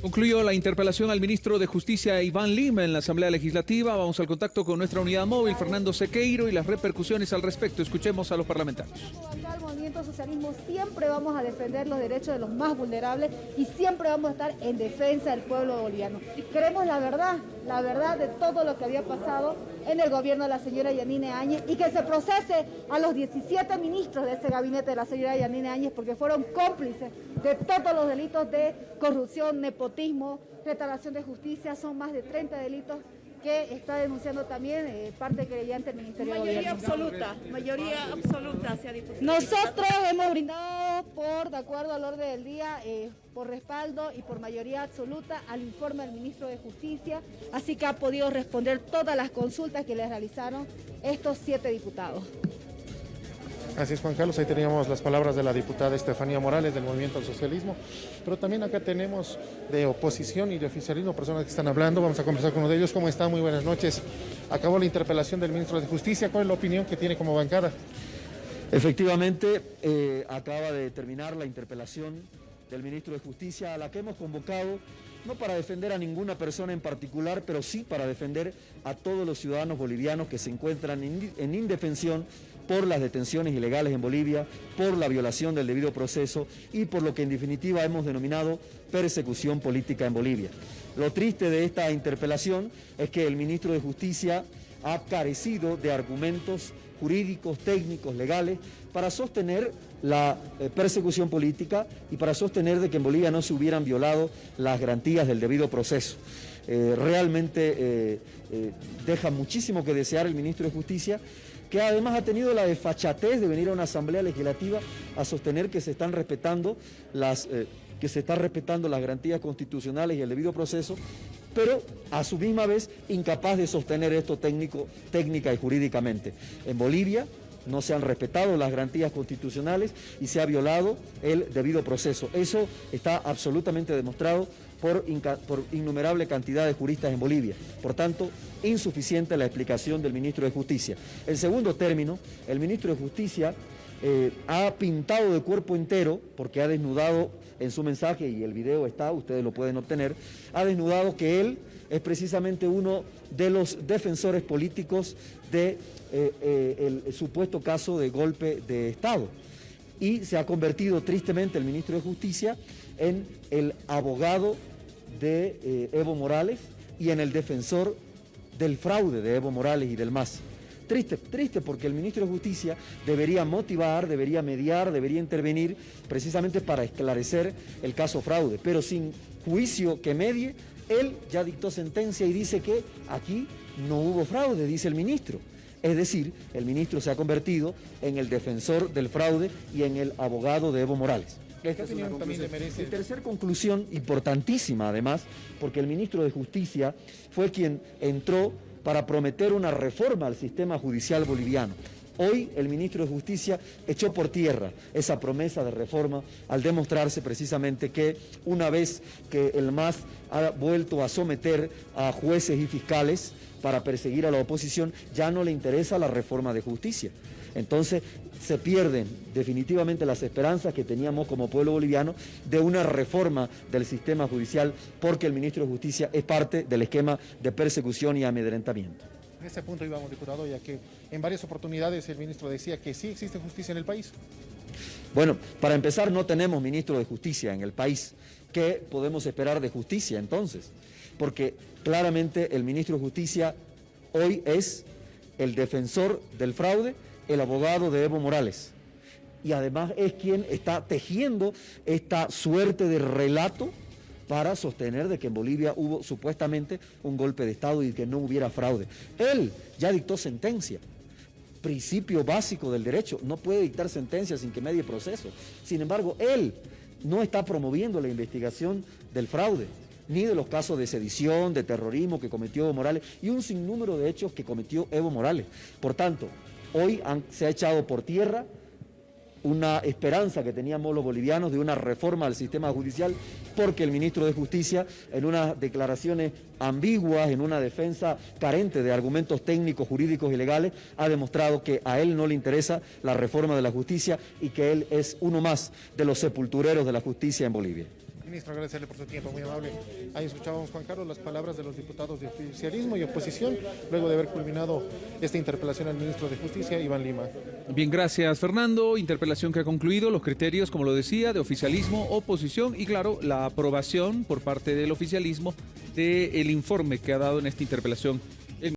Concluyó la interpelación al ministro de Justicia Iván Lima en la Asamblea Legislativa. Vamos al contacto con nuestra unidad móvil, Fernando Sequeiro, y las repercusiones al respecto. Escuchemos a los parlamentarios. Acá el Movimiento Socialismo siempre vamos a defender los derechos de los más vulnerables y siempre vamos a estar en defensa del pueblo boliviano. Queremos la verdad de todo lo que había pasado en el gobierno de la señora Yanine Áñez y que se procese a los 17 ministros de ese gabinete de la señora Yanine Áñez porque fueron cómplices de todos los delitos de corrupción, nepotismo, retardación de justicia. Son más de 30 delitos que está denunciando también parte querellante del Ministerio de Gobierno. Mayoría absoluta, señora diputada. Nosotros hemos brindado de acuerdo al orden del día, por respaldo y por mayoría absoluta al informe del ministro de Justicia, así que ha podido responder todas las consultas que le realizaron estos 7 diputados. Así es, Juan Carlos, ahí teníamos las palabras de la diputada Estefanía Morales del Movimiento al Socialismo, pero también acá tenemos de oposición y de oficialismo personas que están hablando. Vamos a conversar con uno de ellos. ¿Cómo está? Muy buenas noches. Acabó la interpelación del ministro de Justicia. ¿Cuál es la opinión que tiene como bancada? Efectivamente, acaba de terminar la interpelación del ministro de Justicia, a la que hemos convocado no para defender a ninguna persona en particular, pero sí para defender a todos los ciudadanos bolivianos que se encuentran en indefensión por las detenciones ilegales en Bolivia, por la violación del debido proceso y por lo que en definitiva hemos denominado persecución política en Bolivia. Lo triste de esta interpelación es que el ministro de Justicia ha carecido de argumentos jurídicos, técnicos, legales, para sostener la persecución política y para sostener de que en Bolivia no se hubieran violado las garantías del debido proceso. Realmente deja muchísimo que desear el ministro de Justicia, que además ha tenido la desfachatez de venir a una asamblea legislativa a sostener que se están respetando las garantías constitucionales y el debido proceso, pero a su misma vez incapaz de sostener esto técnica y jurídicamente. En Bolivia no se han respetado las garantías constitucionales y se ha violado el debido proceso. Eso está absolutamente demostrado por innumerable cantidad de juristas en Bolivia. Por tanto, insuficiente la explicación del ministro de Justicia. En segundo término, el ministro de Justicia ha pintado de cuerpo entero, porque ha desnudado en su mensaje, y el video está, ustedes lo pueden obtener, ha desnudado que él es precisamente uno de los defensores políticos de el supuesto caso de golpe de Estado. Y se ha convertido tristemente el ministro de Justicia en el abogado de Evo Morales y en el defensor del fraude de Evo Morales y del MAS. Triste porque el ministro de Justicia debería motivar, debería mediar, debería intervenir precisamente para esclarecer el caso fraude, pero sin juicio que medie, él ya dictó sentencia y dice que aquí no hubo fraude, dice el ministro. Es decir, el ministro se ha convertido en el defensor del fraude y en el abogado de Evo Morales. Esta es una conclusión. Y tercera conclusión, importantísima además, porque el ministro de Justicia fue quien entró para prometer una reforma al sistema judicial boliviano. Hoy el ministro de Justicia echó por tierra esa promesa de reforma al demostrarse precisamente que una vez que el MAS ha vuelto a someter a jueces y fiscales para perseguir a la oposición, ya no le interesa la reforma de justicia. Entonces se pierden definitivamente las esperanzas que teníamos como pueblo boliviano de una reforma del sistema judicial, porque el ministro de Justicia es parte del esquema de persecución y amedrentamiento. En este punto íbamos, diputado, ya que en varias oportunidades el ministro decía que sí existe justicia en el país. Bueno, para empezar, no tenemos ministro de Justicia en el país. ¿Qué podemos esperar de justicia entonces? Porque claramente el ministro de Justicia hoy es el defensor del fraude, el abogado de Evo Morales. Y además es quien está tejiendo esta suerte de relato para sostener de que en Bolivia hubo supuestamente un golpe de Estado y que no hubiera fraude. Él ya dictó sentencia. Principio básico del derecho, no puede dictar sentencia sin que medie proceso. Sin embargo, él no está promoviendo la investigación del fraude, ni de los casos de sedición, de terrorismo que cometió Evo Morales y un sinnúmero de hechos que cometió Evo Morales. Por tanto, hoy se ha echado por tierra una esperanza que teníamos los bolivianos de una reforma al sistema judicial, porque el ministro de Justicia, en unas declaraciones ambiguas, en una defensa carente de argumentos técnicos, jurídicos y legales, ha demostrado que a él no le interesa la reforma de la justicia y que él es uno más de los sepultureros de la justicia en Bolivia. Ministro, agradecerle por su tiempo, muy amable. Ahí escuchábamos, Juan Carlos, las palabras de los diputados de oficialismo y oposición, luego de haber culminado esta interpelación al ministro de Justicia, Iván Lima. Bien, gracias Fernando. Interpelación que ha concluido, los criterios, como lo decía, de oficialismo, oposición y claro, la aprobación por parte del oficialismo del informe que ha dado en esta interpelación